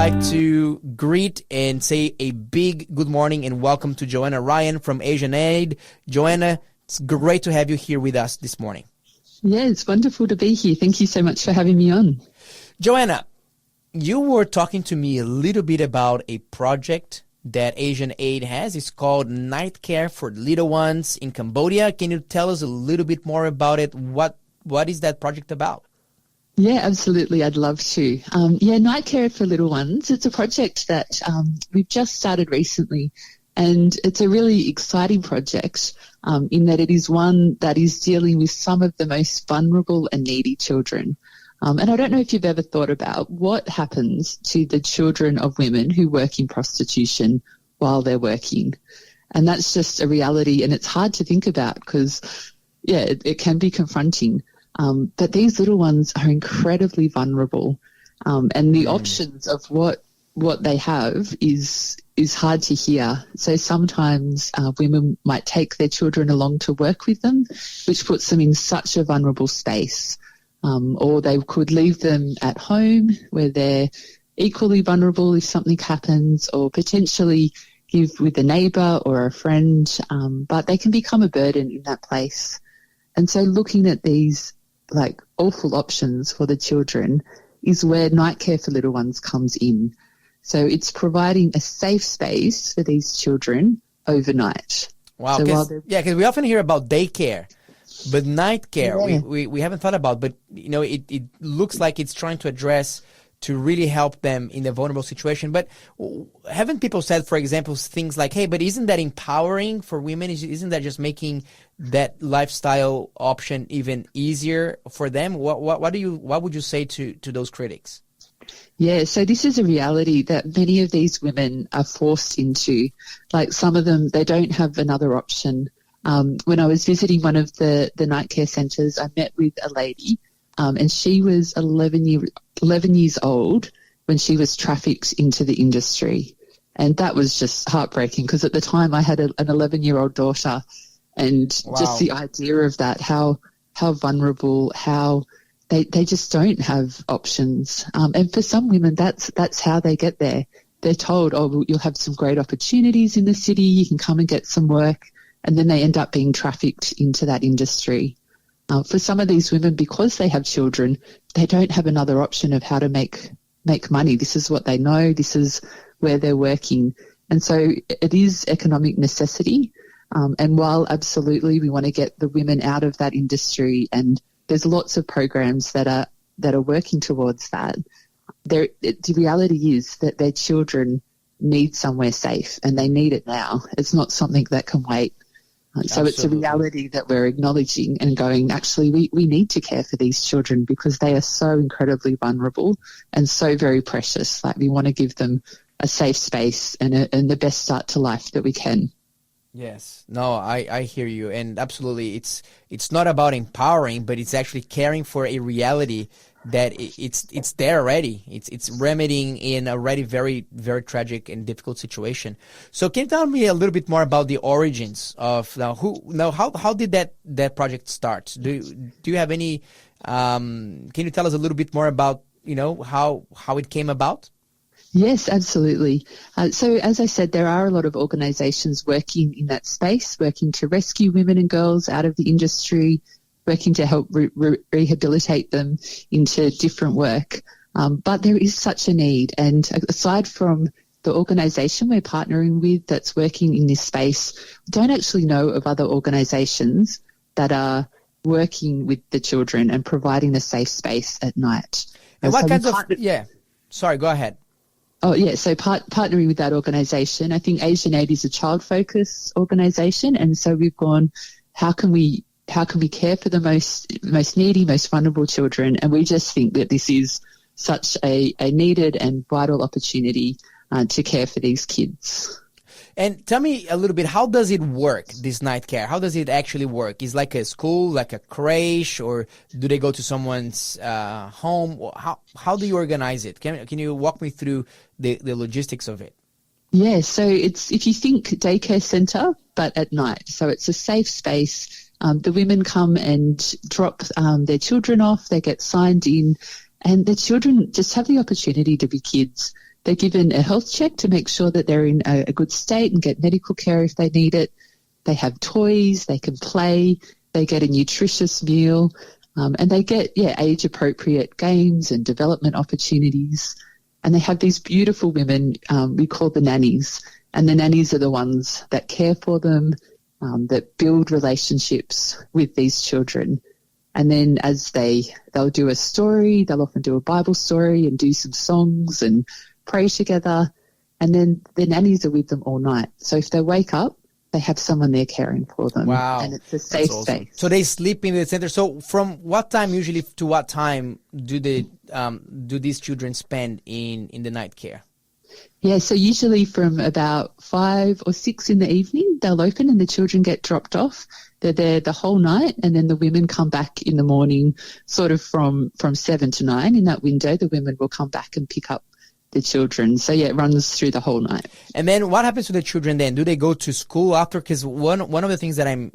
like to greet and say a big good morning and welcome to Joanne Ryan from Asian Aid. Joanna, it's great to have you here with us this morning. Yeah, it's wonderful to be here. Thank you so much for having me on. Joanna, you were talking to me a little bit about a project that Asian Aid has. It's called Night Care for Little Ones in Cambodia. Can you tell us a little bit more about it? What is that project about? Yeah, absolutely. I'd love to. Night Care for Little Ones. It's a project that we've just started recently, and it's a really exciting project in that it is one that is dealing with some of the most vulnerable and needy children. And I don't know if you've ever thought about what happens to the children of women who work in prostitution while they're working. And that's just a reality, and it's hard to think about because, it can be confronting. But these little ones are incredibly vulnerable, and the options of what they have is hard to hear. So sometimes women might take their children along to work with them, which puts them in such a vulnerable space. Or they could leave them at home where they're equally vulnerable if something happens, or potentially give with a neighbour or a friend, but they can become a burden in that place. And so looking at these awful options for the children is where Night Care for Little Ones comes in. So it's providing a safe space for these children overnight. Wow, because we often hear about daycare, but night care we haven't thought about. But it looks like it's trying to address to really help them in a vulnerable situation. But haven't people said, for example, things like, hey, but isn't that empowering for women? Isn't that just making that lifestyle option even easier for them? What would you say to those critics? Yeah, so this is a reality that many of these women are forced into. Like some of them, they don't have another option. When I was visiting one of the night care centres, I met with a lady, and she was 11 years old when she was trafficked into the industry. And that was just heartbreaking because at the time I had an 11-year-old daughter, and just the idea of that, how vulnerable, how they just don't have options. And for some women, that's how they get there. They're told, you'll have some great opportunities in the city, you can come and get some work, and then they end up being trafficked into that industry. For some of these women, because they have children, they don't have another option of how to make money. This is what they know. This is where they're working. And so it is economic necessity. And while absolutely we want to get the women out of that industry, and there's lots of programs that are working towards that, the reality is that their children need somewhere safe, and they need it now. It's not something that can wait. So it's a reality that we're acknowledging and going, actually, we need to care for these children because they are so incredibly vulnerable and so very precious. We want to give them a safe space and the best start to life that we can. Yes. No, I hear you. And absolutely, it's not about empowering, but it's actually caring for a reality that it's there already. It's remedying in a already very, very tragic and difficult situation. So can you tell me a little bit more about the origins of how did that project start? Do you have any can you tell us a little bit more about how it came about? Yes, absolutely. So as I said, there are a lot of organisations working in that space, working to rescue women and girls out of the industry, working to help rehabilitate them into different work. But there is such a need. And aside from the organisation we're partnering with that's working in this space, we don't actually know of other organisations that are working with the children and providing a safe space at night. And what kinds of... Sorry, go ahead. Oh, yeah. So partnering with that organisation, I think Asian Aid is a child-focused organisation. And so we've gone, how can we care for the most needy, most vulnerable children? And we just think that this is such a needed and vital opportunity to care for these kids. And tell me a little bit, how does it work, this night care? How does it actually work? Is it like a school, like a creche, or do they go to someone's home? How do you organize it? Can you walk me through the logistics of it? Yeah, so it's, if you think daycare centre, but at night. So it's a safe space. The women come and drop their children off. They get signed in, and the children just have the opportunity to be kids. They're given a health check to make sure that they're in a good state and get medical care if they need it. They have toys, they can play, they get a nutritious meal, and they get, age-appropriate games and development opportunities. And they have these beautiful women we call the nannies. And the nannies are the ones that care for them, that build relationships with these children. And then as they'll do a story, they'll often do a Bible story and do some songs and pray together. And then the nannies are with them all night. So if they wake up, they have someone there caring for them. Wow. And it's a safe space. So they sleep in the center. So from what time usually to what time do these children spend in the night care? Yeah, so usually from about 5 or 6 in the evening, they'll open and the children get dropped off. They're there the whole night, and then the women come back in the morning sort of from 7 to 9. In that window, the women will come back and pick up the children. So, yeah, it runs through the whole night. And then what happens to the children then? Do they go to school after? Because one of the things that I'm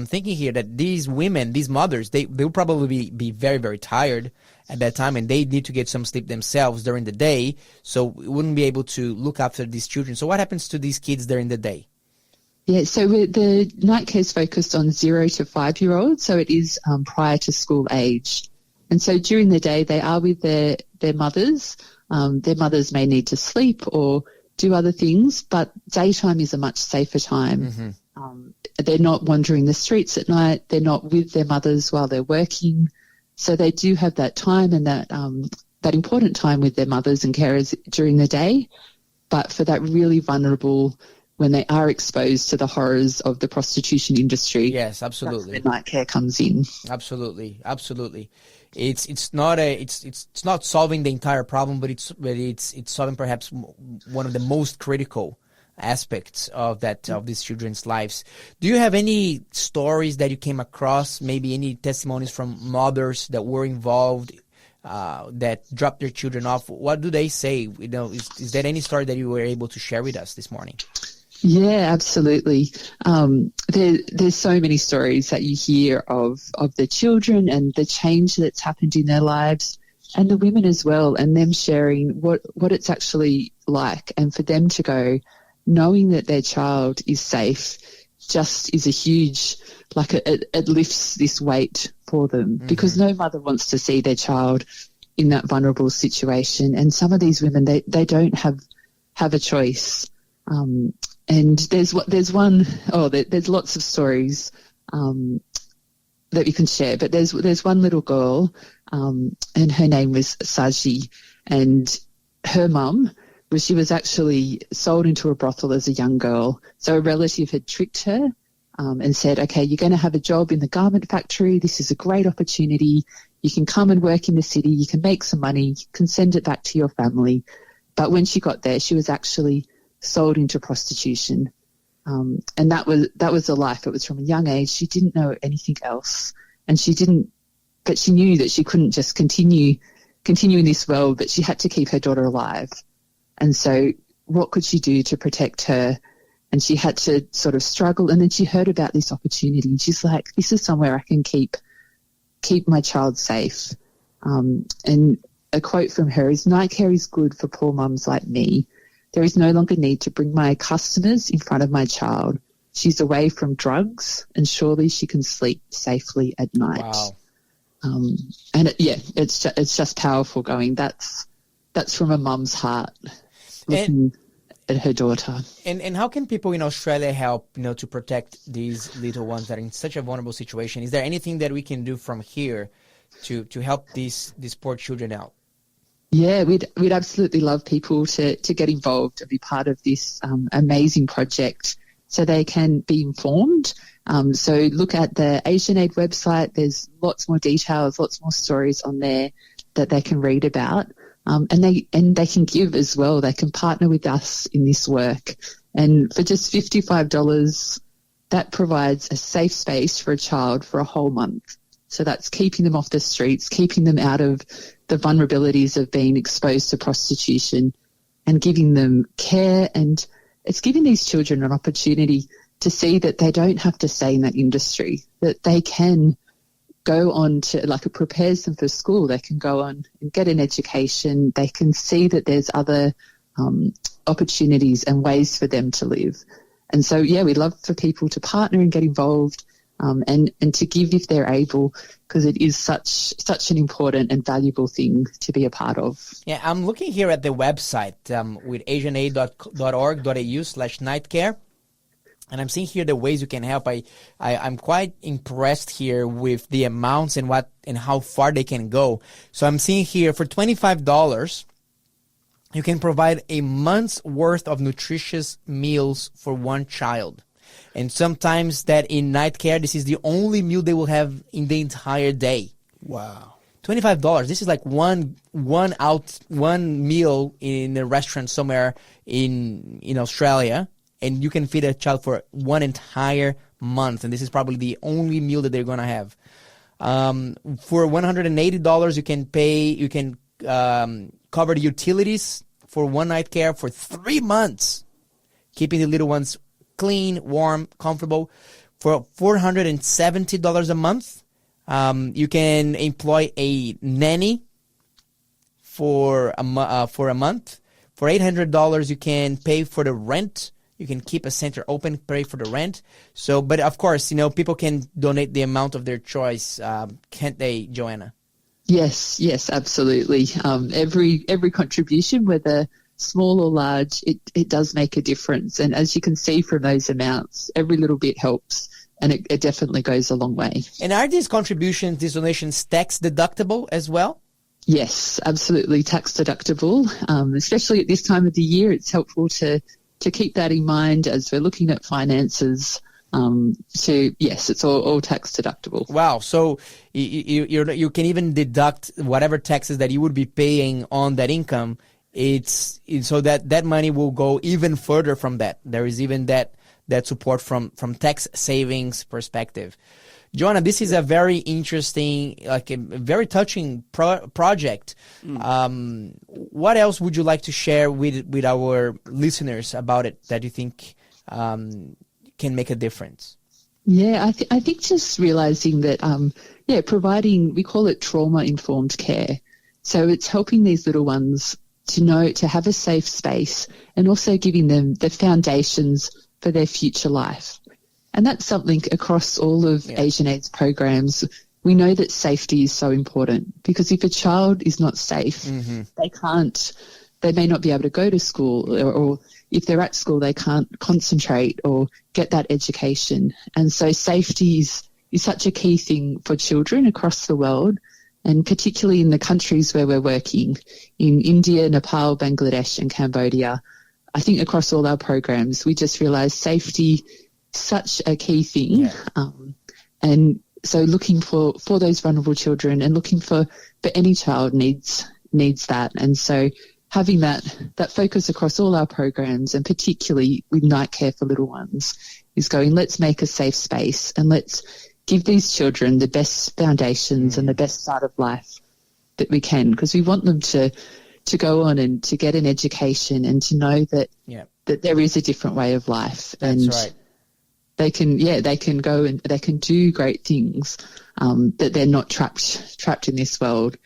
thinking here, that these women, these mothers, they'll probably be very, very tired at that time, and they need to get some sleep themselves during the day, so we wouldn't be able to look after these children. So what happens to these kids during the day? Yeah, so the night care is focused on 0 to 5-year-olds, so it is prior to school age. And so during the day, they are with their mothers. Their mothers may need to sleep or do other things, but daytime is a much safer time. Mm-hmm. They're not wandering the streets at night. They're not with their mothers while they're working. So they do have that time and that important time with their mothers and carers during the day. But for that really vulnerable, when they are exposed to the horrors of the prostitution industry, yes, absolutely, that's where night care comes in. Absolutely. It's not solving the entire problem, but it's solving perhaps one of the most critical aspects of these children's lives. Do you have any stories that you came across, maybe any testimonies from mothers that were involved, that dropped their children off? What do they say? Is there any story that you were able to share with us this morning? Yeah, absolutely. There's so many stories that you hear of the children and the change that's happened in their lives, and the women as well, and them sharing what it's actually like, and for them to go, knowing that their child is safe just is a huge, it lifts this weight for them, mm-hmm. because no mother wants to see their child in that vulnerable situation. And some of these women, they don't have a choice. And there's lots of stories that you can share, but there's one little girl, and her name was Saji, and her mum she was actually sold into a brothel as a young girl. So a relative had tricked her and said, okay, you're going to have a job in the garment factory. This is a great opportunity. You can come and work in the city. You can make some money. You can send it back to your family. But when she got there, she was actually sold into prostitution. And that was a life. It was from a young age. She didn't know anything else. And but she knew that she couldn't just continue in this world, that she had to keep her daughter alive. And so what could she do to protect her? And she had to sort of struggle. And then she heard about this opportunity, and she's like, this is somewhere I can keep my child safe. And a quote from her is, night care is good for poor mums like me. There is no longer need to bring my customers in front of my child. She's away from drugs, and surely she can sleep safely at night. Wow. It's just powerful going. That's from a mum's heart looking at her daughter. And how can people in Australia help, to protect these little ones that are in such a vulnerable situation? Is there anything that we can do from here to help these poor children out? Yeah, we'd absolutely love people to get involved and be part of this amazing project so they can be informed. So look at the Asian Aid website. There's lots more details, lots more stories on there that they can read about. And they can give as well. They can partner with us in this work. And for just $55, that provides a safe space for a child for a whole month. So that's keeping them off the streets, keeping them out of the vulnerabilities of being exposed to prostitution, and giving them care. And it's giving these children an opportunity to see that they don't have to stay in that industry, that they can go on to, it prepares them for school. They can go on and get an education. They can see that there's other opportunities and ways for them to live. And so, yeah, we'd love for people to partner and get involved, and to give if they're able, because it is such an important and valuable thing to be a part of. Yeah, I'm looking here at the website with asianaid.org.au/nightcare. And I'm seeing here the ways you can help. I'm quite impressed here with the amounts and how far they can go. So I'm seeing here for $25, you can provide a month's worth of nutritious meals for one child. And sometimes that in night care, this is the only meal they will have in the entire day. Wow. $25. This is like one meal in a restaurant somewhere in Australia. And you can feed a child for one entire month. And this is probably the only meal that they're going to have. For $180, you can cover the utilities for one night care for 3 months, keeping the little ones clean, warm, comfortable. For $470 a month, you can employ a nanny for a month. For $800, you can pay for the rent. You can keep a center open, pay for the rent. So, but of course, people can donate the amount of their choice, can't they, Joanna? Yes, absolutely. Every contribution, whether small or large, it does make a difference. And as you can see from those amounts, every little bit helps, and it definitely goes a long way. And are these donations tax deductible as well? Yes, absolutely tax deductible. Especially at this time of the year, it's helpful to keep that in mind as we're looking at finances. Yes, it's all tax deductible. Wow! So you can even deduct whatever taxes that you would be paying on that income. It's so that money will go even further from that. There is even that support from tax savings perspective. Joanna, this is a very interesting, like a very touching project. What else would you like to share with our listeners about it that you think can make a difference? Yeah, I think just realizing that, providing, we call it trauma-informed care. So it's helping these little ones to have a safe space, and also giving them the foundations for their future life. And that's something across all of AsianAid's programs. We know that safety is so important, because if a child is not safe, they may not be able to go to school, or if they're at school, they can't concentrate or get that education. And so safety is such a key thing for children across the world, and particularly in the countries where we're working, in India, Nepal, Bangladesh and Cambodia. I think across all our programs, we just realise safety such a key thing. And so looking for those vulnerable children, and looking for any child needs that. And so having that focus across all our programs, and particularly with night care for little ones, is going, let's make a safe space, and let's give these children the best foundations and the best start of life that we can, because we want them to go on and to get an education, and to know that there is a different way of life. That's and right. They can go and they can do great things, that they're not trapped in this world.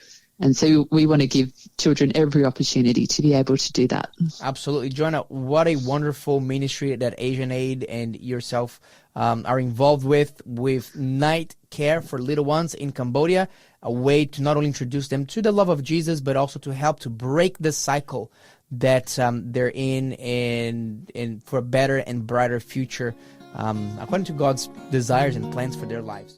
And so we want to give children every opportunity to be able to do that. Absolutely. Joanna, what a wonderful ministry that AsianAid and yourself are involved with night care for little ones in Cambodia, a way to not only introduce them to the love of Jesus, but also to help to break the cycle that they're in, and for a better and brighter future, according to God's desires and plans for their lives.